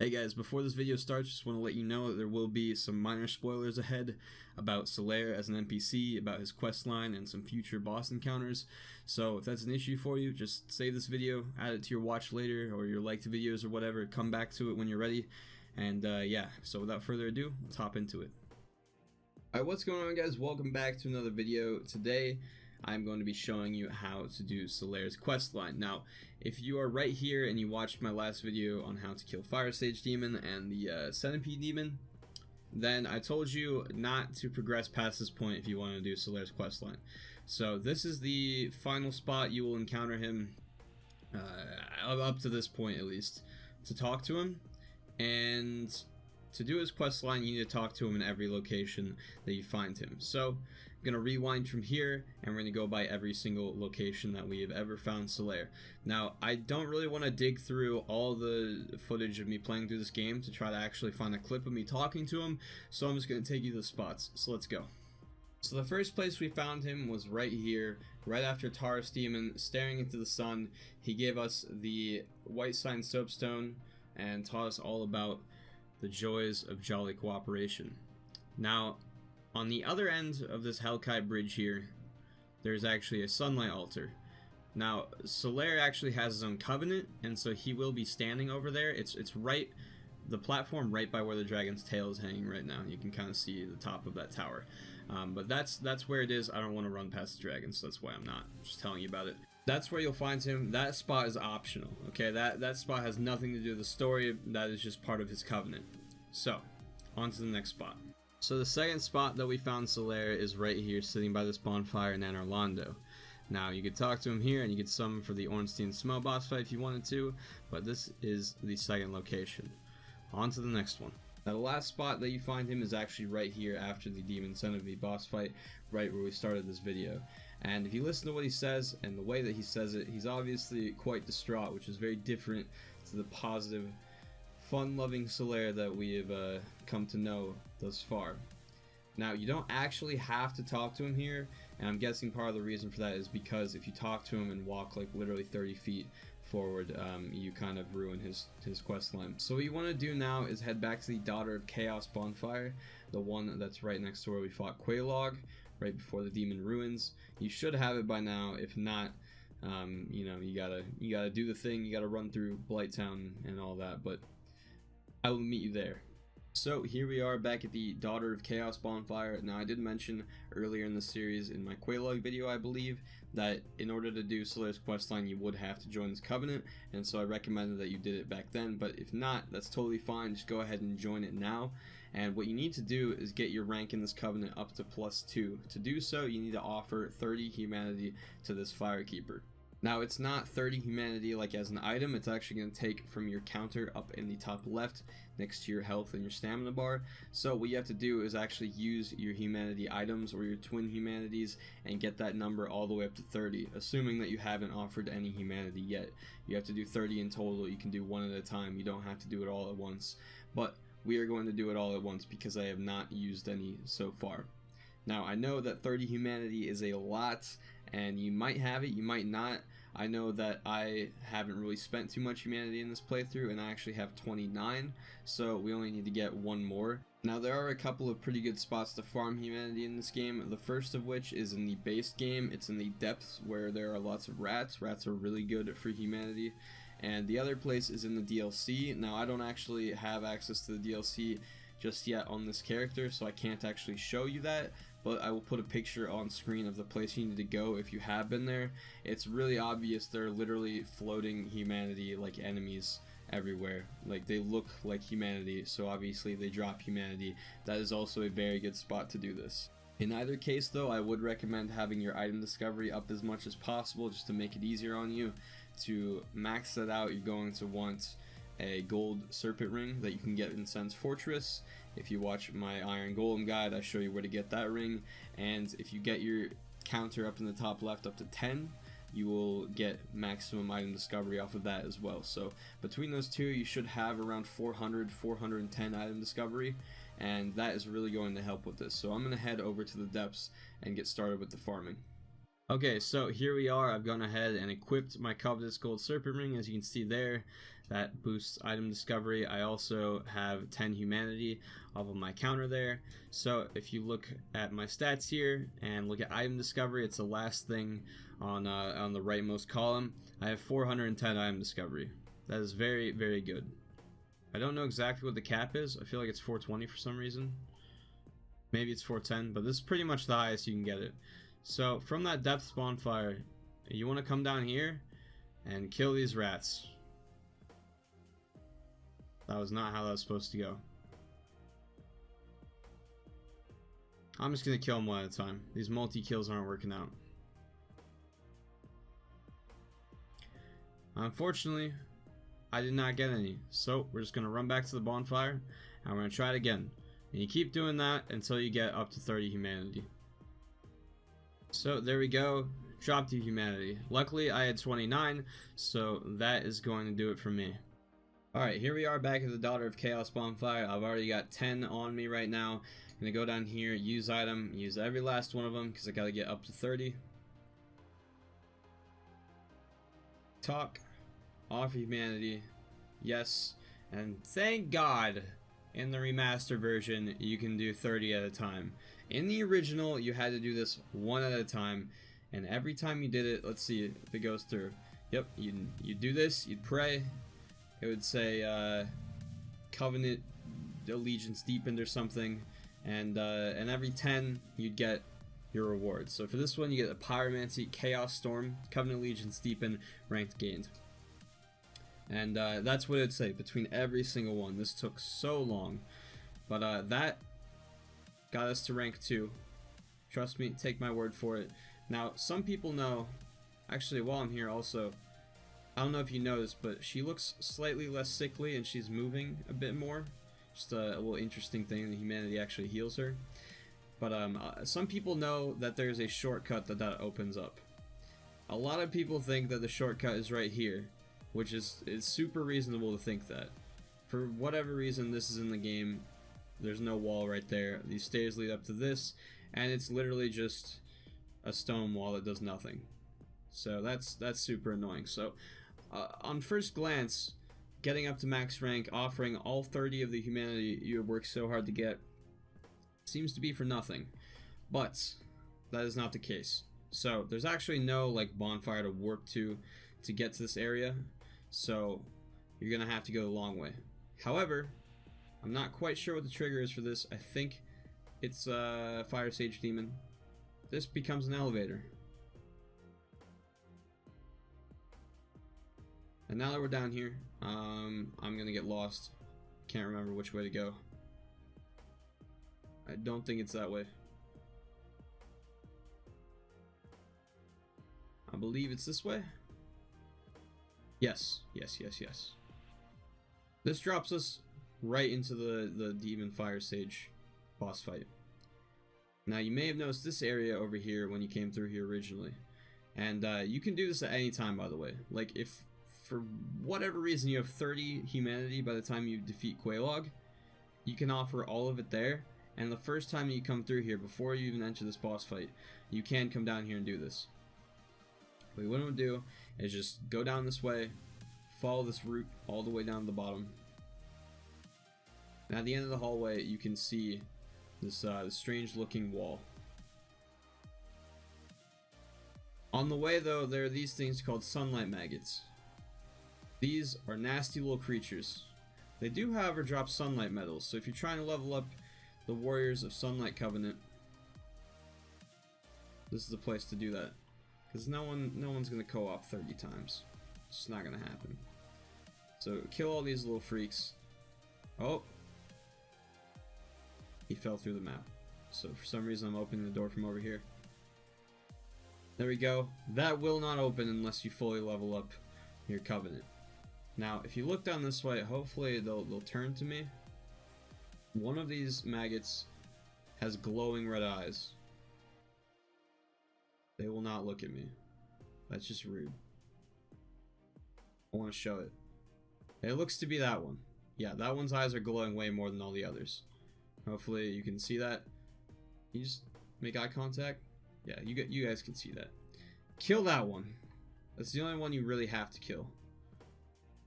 Hey guys, before this video starts, just want to let you know that there will be some minor spoilers ahead about Solaire as an NPC, about his questline, and some future boss encounters. So if that's an issue for you, just save this video, add it to your watch later, or your liked videos or whatever, come back to it when you're ready. And yeah, so without further ado, let's hop into it. Alright, what's going on guys? Welcome back to another video. Today, I'm going to be showing you how to do Solaire's questline. Now, if you are right here and you watched my last video on how to kill Fire Sage Demon and the Centipede Demon, then I told you not to progress past this point if you want to do Solaire's questline. So this is the final spot you will encounter him, up to this point at least, to talk to him. And to do his questline, you need to talk to him in every location that you find him. So, I'm going to rewind from here, and we're going to go by every single location that we have ever found Solaire. Now, I don't really want to dig through all the footage of me playing through this game to try to actually find a clip of me talking to him, so I'm just going to take you to the spots. So let's go. So the first place we found him was right here, right after Taurus Demon, staring into the sun. He gave us the White Sign Soapstone and taught us all about the joys of jolly cooperation. Now, on the other end of this Hellkite bridge here, there's actually a sunlight altar. Now, Solaire actually has his own covenant, and so he will be standing over there. It's right, the platform right by where the dragon's tail is hanging right now. You can kind of see the top of that tower. But that's where it is. I don't want to run past the dragon, so that's why I'm not just telling you about it. That's where you'll find him. That spot is optional, okay? That spot has nothing to do with the story. That is just part of his covenant. So, on to the next spot. So the second spot that we found Solaire is right here, sitting by this bonfire in Anor Londo. Now, you could talk to him here, and you could summon for the Ornstein Smell boss fight if you wanted to, but this is the second location. On to the next one. Now, the last spot that you find him is actually right here after the Demon Centipede boss fight, right where we started this video. And if you listen to what he says and the way that he says it, he's obviously quite distraught, which is very different to the positive, fun-loving Solaire that we have come to know thus far. Now, you don't actually have to talk to him here, and I'm guessing part of the reason for that is because if you talk to him and walk like literally 30 feet forward, you kind of ruin his quest line. So what you want to do now is head back to the Daughter of Chaos bonfire, the one that's right next to where we fought Quelaag, right before the demon ruins. You should have it by now. If not, you know, you gotta do the thing. You gotta run through Blighttown and all that, but I will meet you there. So here we are back at the Daughter of Chaos bonfire. Now, I did mention earlier in the series, in my Quelaag video I believe, that in order to do Solaire's questline you would have to join this covenant, and so I recommended that you did it back then, but if not, that's totally fine. Just go ahead and join it now, and what you need to do is get your rank in this covenant up to +2. To do so, you need to offer 30 humanity to this Firekeeper. Now, it's not 30 humanity like as an item, it's actually going to take from your counter up in the top left next to your health and your stamina bar. So what you have to do is actually use your humanity items or your twin humanities and get that number all the way up to 30, assuming that you haven't offered any humanity yet. You have to do 30 in total. You can do one at a time, you don't have to do it all at once. But we are going to do it all at once because I have not used any so far. Now, I know that 30 humanity is a lot, and you might have it, you might not. I know that I haven't really spent too much humanity in this playthrough, and I actually have 29, so we only need to get one more. Now, there are a couple of pretty good spots to farm humanity in this game, the first of which is in the base game. It's in the depths where there are lots of rats. Rats are really good for humanity. And the other place is in the DLC. Now, I don't actually have access to the DLC just yet on this character, so I can't actually show you that, but I will put a picture on screen of the place you need to go if you have been there. It's really obvious. They're literally floating humanity like enemies everywhere. Like, they look like humanity, so obviously they drop humanity. That is also a very good spot to do this. In either case though, I would recommend having your item discovery up as much as possible just to make it easier on you. To max that out, you're going to want a gold serpent ring that you can get in Sen's Fortress. If you watch my Iron Golem guide, I show you where to get that ring, and if you get your counter up in the top left up to 10, you will get maximum item discovery off of that as well. So between those two, you should have around 410 item discovery, and that is really going to help with this. So I'm going to head over to the depths and get started with the farming. Okay, so here we are. I've gone ahead and equipped my Covetous Gold Serpent Ring, as you can see there. That boosts item discovery. I also have 10 humanity off of my counter there. So if you look at my stats here and look at item discovery, it's the last thing on the rightmost column. I have 410 item discovery. That is very, very good. I don't know exactly what the cap is. I feel like it's 420 for some reason. Maybe it's 410, but this is pretty much the highest you can get it. So from that depth bonfire, you want to come down here and kill these rats. That was not how that was supposed to go. I'm just going to kill them one at a time. These multi-kills aren't working out. Unfortunately, I did not get any. So we're just going to run back to the bonfire and we're going to try it again. And you keep doing that until you get up to 30 humanity. So there we go, dropped to humanity. Luckily I had 29, so that is going to do it for me. Alright, here we are back at the Daughter of Chaos bonfire. I've already got 10 on me right now. I'm going to go down here, use item, use every last one of them because I got to get up to 30. Talk, offer humanity, yes, and thank God in the remaster version you can do 30 at a time. In the original, you had to do this one at a time, and every time you did it, let's see if it goes through. Yep, you'd do this, you'd pray, it would say Covenant Allegiance Deepened or something, and every 10 you'd get your reward. So for this one, you get a Pyromancy, Chaos Storm, Covenant Allegiance Deepened, Ranked Gained. And that's what it'd say between every single one. This took so long, but that got us to rank 2. Trust me, take my word for it. Now, some people know, actually while I'm here also, I don't know if you noticed, but she looks slightly less sickly and she's moving a bit more. Just a little interesting thing, that humanity actually heals her. But some people know that there's a shortcut that opens up. A lot of people think that the shortcut is right here, which is super reasonable to think that. For whatever reason, this is in the game. There's no wall right there. These stairs lead up to this, and it's literally just a stone wall that does nothing. So that's super annoying. So on first glance, getting up to max rank, offering all 30 of the humanity you have worked so hard to get, seems to be for nothing. But that is not the case. So there's actually no like bonfire to warp to get to this area. So you're gonna have to go the long way. However, I'm not quite sure what the trigger is for this. I think it's Fire Sage Demon. This becomes an elevator. And now that we're down here, I'm gonna get lost. Can't remember which way to go. I don't think it's that way. I believe it's this way. Yes. This drops us right into the Demon Fire Sage boss fight. Now you may have noticed this area over here when you came through here originally, and you can do this at any time, by the way. Like if for whatever reason you have 30 humanity by the time you defeat Quelaag, you can offer all of it there, and the first time you come through here, before you even enter this boss fight, you can come down here and do this. What you want to do is just go down this way, follow this route all the way down to the bottom. And at the end of the hallway, you can see this strange looking wall. On the way though, there are these things called sunlight maggots. These are nasty little creatures. They do, however, drop sunlight medals, so if you're trying to level up the Warriors of Sunlight Covenant, this is the place to do that. Because no one's gonna co-op 30 times. It's just not gonna happen. So kill all these little freaks. Oh, he fell through the map. So for some reason I'm opening the door from over here. There we go. That will not open unless you fully level up your Covenant. Now if you look down this way, hopefully they'll turn to me. One of these maggots has glowing red eyes. They will not look at me. That's just rude. I want to show it. It looks to be that one. Yeah, that one's eyes are glowing way more than all the others. Hopefully you can see that. You just make eye contact. Yeah, you guys can see that. Kill that one. That's the only one you really have to kill.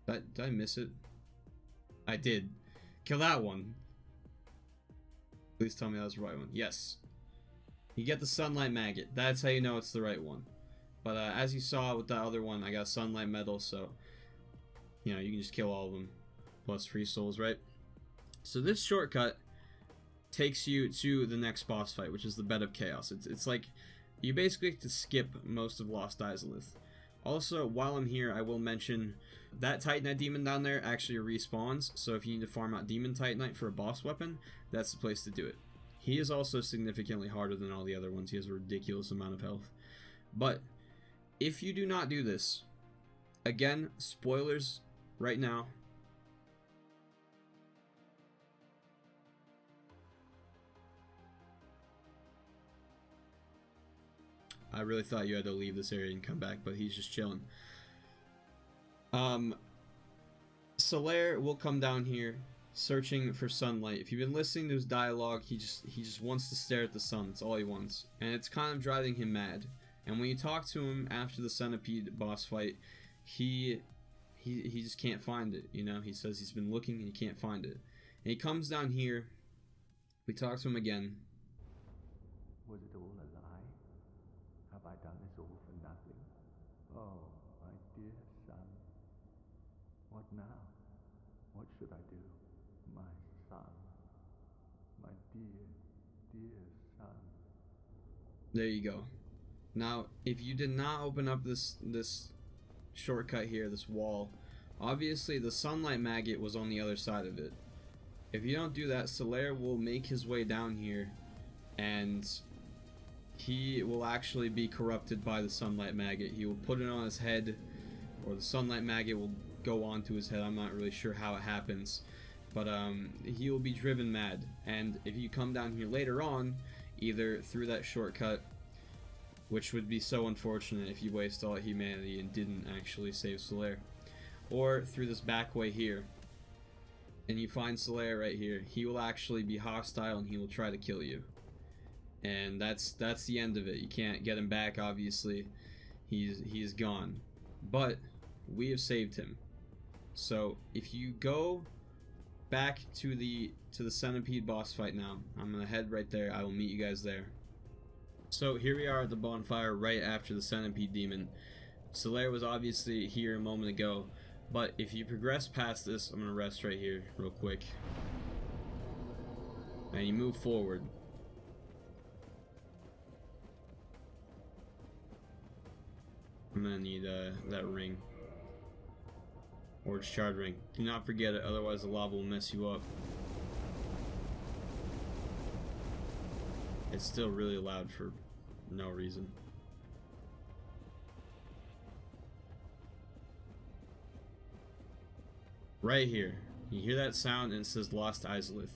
Did I miss it? I did. Kill that one. Please tell me that was the right one. Yes. You get the sunlight maggot. That's how you know it's the right one. But as you saw with the other one, I got sunlight metal, so you know you can just kill all of them. Plus free souls, right? So this shortcut takes you to the next boss fight, which is the Bed of Chaos. It's like you basically have to skip most of Lost Izalith. Also, while I'm here, I will mention that Titanite demon down there actually respawns, so if you need to farm out Demon Titanite for a boss weapon, that's the place to do it. He is also significantly harder than all the other ones. He has a ridiculous amount of health. But if you do not do this, again, spoilers right now. I really thought you had to leave this area and come back, but he's just chilling. Solaire will come down here searching for sunlight. If you've been listening to his dialogue, he just wants to stare at the sun. That's all he wants, and it's kind of driving him mad. And when you talk to him after the centipede boss fight, he just can't find it. You know, he says he's been looking and he can't find it. And he comes down here. We talk to him again. Was it all a lie? Have I done this all for nothing? Oh, my dear son. What now? What should I do? My son. My dear, dear son. There you go. Now, if you did not open up this shortcut here, this wall, obviously the sunlight maggot was on the other side of it. If you don't do that, Solaire will make his way down here, and he will actually be corrupted by the sunlight maggot. He will put it on his head, or the sunlight maggot will go onto his head. I'm not really sure how it happens, but he will be driven mad. And if you come down here later on, either through that shortcut, which would be so unfortunate if you waste all humanity and didn't actually save Solaire, or through this back way here, and you find Solaire right here, he will actually be hostile and he will try to kill you. And that's the end of it. You can't get him back, obviously. He's gone. But we have saved him. So if you go back to the centipede boss fight now, I'm gonna head right there. I will meet you guys there. So here we are at the bonfire right after the centipede demon. Solaire was obviously here a moment ago, but if you progress past this, I'm gonna rest right here real quick, and you move forward. I'm gonna need that ring, or its shard ring. Do not forget it, otherwise the lava will mess you up. It's still really loud for no reason. Right here, you hear that sound and it says Lost Izalith.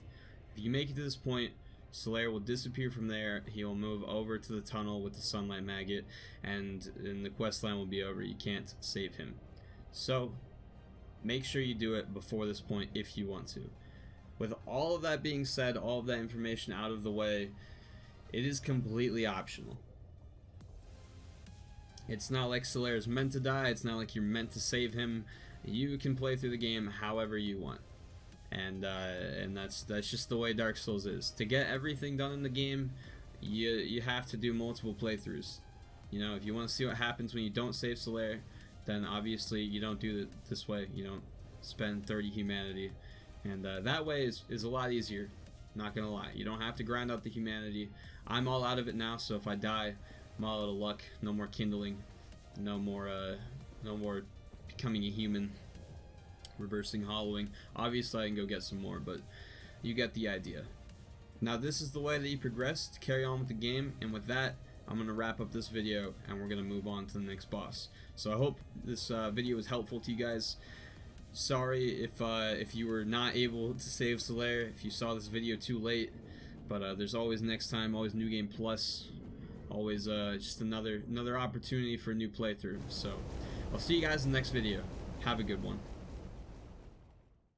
If you make it to this point, Solaire will disappear from there. He will move over to the tunnel with the sunlight maggot, and the quest line will be over. You can't save him. So make sure you do it before this point if you want to. With all of that being said, all of that information out of the way, it is completely optional. It's not like Solaire is meant to die. It's not like you're meant to save him. You can play through the game however you want, and that's just the way Dark Souls is. To get everything done in the game, you have to do multiple playthroughs. You know, if you want to see what happens when you don't save Solaire, then obviously you don't do it this way. You don't spend 30 humanity, and that way is a lot easier. Not gonna lie, you don't have to grind out the humanity. I'm all out of it now, so if I die, I'm all out of luck. No more kindling, no more becoming a human, reversing hollowing. Obviously I can go get some more, but you get the idea. Now this is the way that you progress to carry on with the game, and with that I'm gonna wrap up this video and we're gonna move on to the next boss. So I hope this video was helpful to you guys. Sorry if you were not able to save Solaire, if you saw this video too late, but there's always next time, always New Game Plus, always just another opportunity for a new playthrough. So I'll see you guys in the next video. Have a good one.